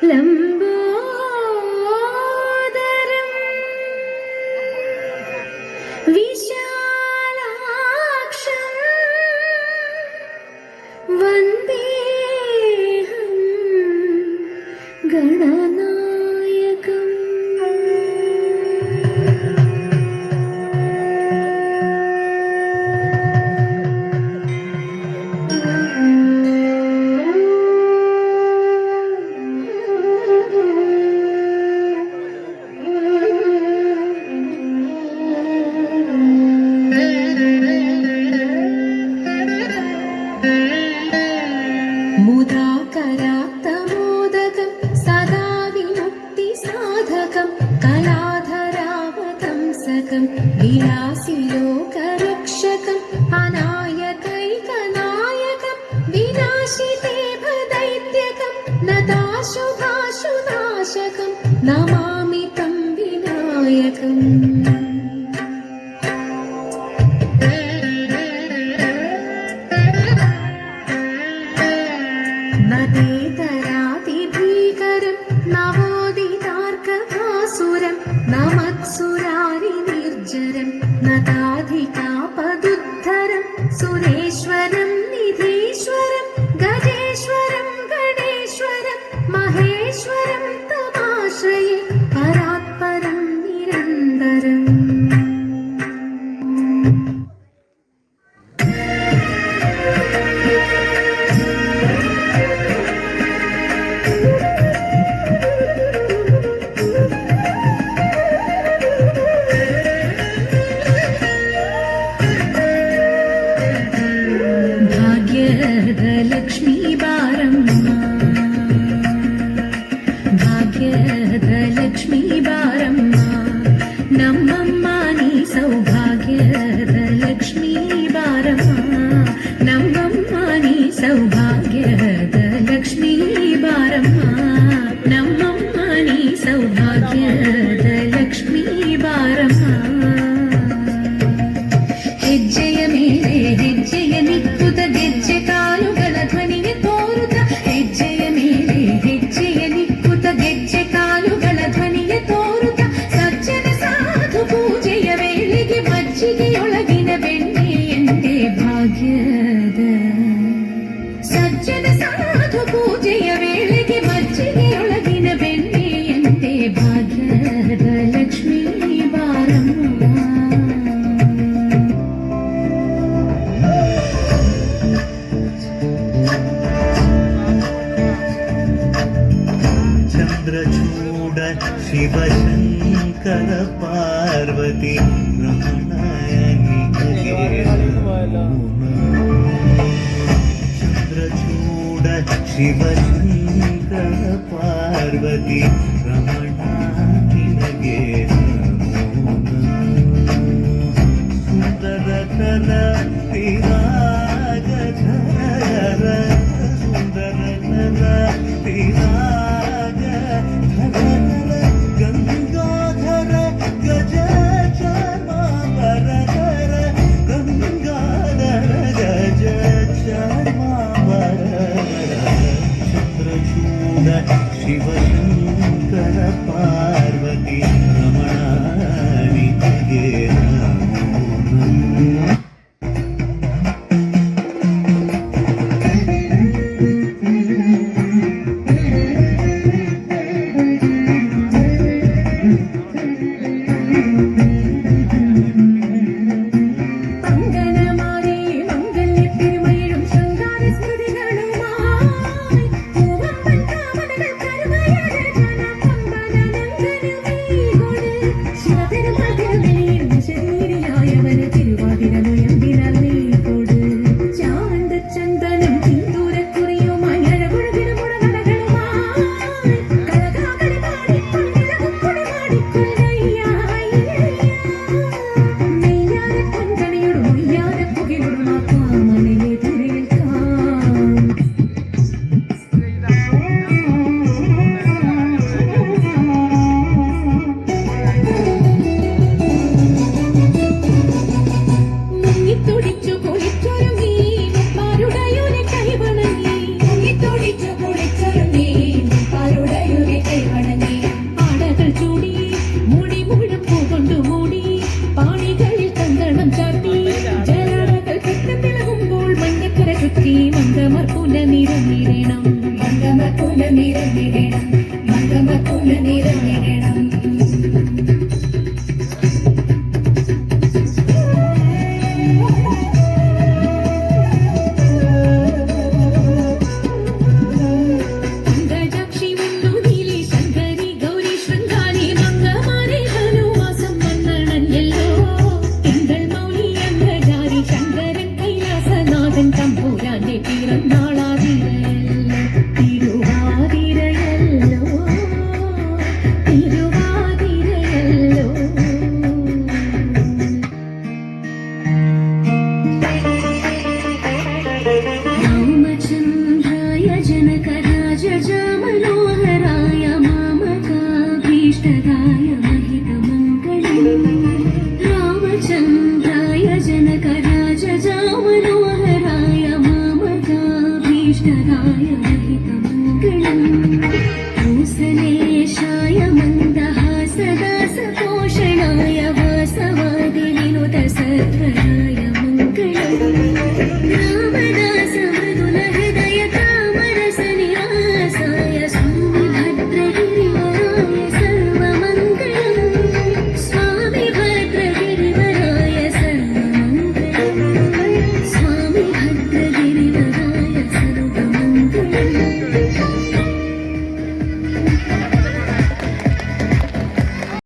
ലംബോദരം വിശാലാക്ഷം വന്ദേഹം ഗണനായകം. മുദാകരാത്തമോദകം സദാ വിമുക്തിസാധകം കലാധരാവതംസകം വിലാസിലോകരക്ഷകം അനായകൈകനായകം വിനാശിതേ ഭദൈത്യകം നതാശുഭാശുനാശകം നമാമി തം വിനായകം. നദേതരാതിഭീകരം നവോദിതാർക്കഭാസുരം നമത്സുരാരി നിർജരം നദാധികാപദുദ്ധരം സുരേശ്വരം നിധീശ്വരം ഗജേശ്വരം ഗണേശ്വരം മഹേശ്വരം തമാശ്രയേ പരാത്പരം നിരന്തരം. ഭാഗ്യദലക്ഷ്മീ ബാരമ്മ ഭാഗ്യദലക്ഷ്മീ ബാരമ്മ നമ്മമ്മ നീ സൗഭാഗ്യദലക്ഷ്മീ ബാരമ്മ നമ്മമ്മ നീ സൗഭാഗ്യദലക്ഷ്മീ ബാരമ്മ നമ്മമ്മ നീ സൗഭാഗ്യദലക്ഷ്മീ ബാരമ്മ. ಹೆಜ್ಜೆಯ ಮೇಲೆ ಹೆಜ್ಜೆಯ ನಿಕ್ಕುತ ಗೆಜ್ಜೆ ಕಾಲುಗಳ ಧ್ವನಿಗೆ ತೋರುತ್ತ ಹೆಜ್ಜೆಯ ಮೇಲೆ ಹೆಜ್ಜೆಯ ನಿಕ್ಕುತ ಗೆಜ್ಜೆ ಕಾಲುಗಳ ಧ್ವನಿಗೆ ತೋರುತ್ತ ಸಜ್ಜನ ಸಾಧು ಪೂಜೆಯ ವೇಳೆಗೆ ಮಜ್ಜಿಗೆಯೊಳಗಿನ ಬೆಣ್ಣೆ ಎಂದೇ ಭಾಗ್ಯದ ಸಜ್ಜನ ಸಾಧು ಪೂಜೆಯ ವೇಳೆಗೆ ಮಜ್ಜಿಗೆಯೊಳಗಿನ ಬೆಣ್ಣೆ ಎಂದೇ ಭಾಗ್ಯದ ಲಕ್ಷ್ಮೀ ಬಾರಮ್ಮ. ಚಂದ್ರಚೂಡ ಶಿವಶಂಕರ ಪಾರ್ವತಿ ರಮಣನಿಗೆ ಚಂದ್ರಚೂಡ ಶಿವಶಂಕರ ಪಾರ್ವತಿ ರಮಣನಿಗೆ ಸುಂದರ ಕಲ ತಿರಾಗಧರ ಸುಂದರ ಕಲ ತಿರಾಗ ಗಂಗಾಧರ ಗಜ ಚಾರ್ಮಾವರಧರ ಗಂಗಾಧರ ಗಜ ಚಾರ್ಮಾವರಧರ ಚಂದ್ರಚೂಡ ಶಿವಶಂಕರ ಪಾರ್ವತಿ ರಮಣನಿಗೆ ನಮೋ. ശിവപെരുമാതിരുമേയും നിറഞ്ഞിടണം മംഗമക്കുല നിറഞ്ഞിടണം അംഗജാക്ഷി മുന്നുനീലി ശങ്കരി ഗൗരി ശൃംഗാരി മംഗമാരെ ധനുവാസം വന്നണഞ്ഞല്ലോ തിങ്കൾ മൗലി അംഗജാരി ശങ്കരൻ കൈലാസനാഥൻ തമ്പുരാന്റെ പിറന്നാളാതിരയല്ലോ തിരുവാതിരയല്ലോ തിരുവാതിരയല്ലോ രാമചന്ദ്രായ ജനകരാജ മനോഹരായ മാമകാഭീഷ്ടദായ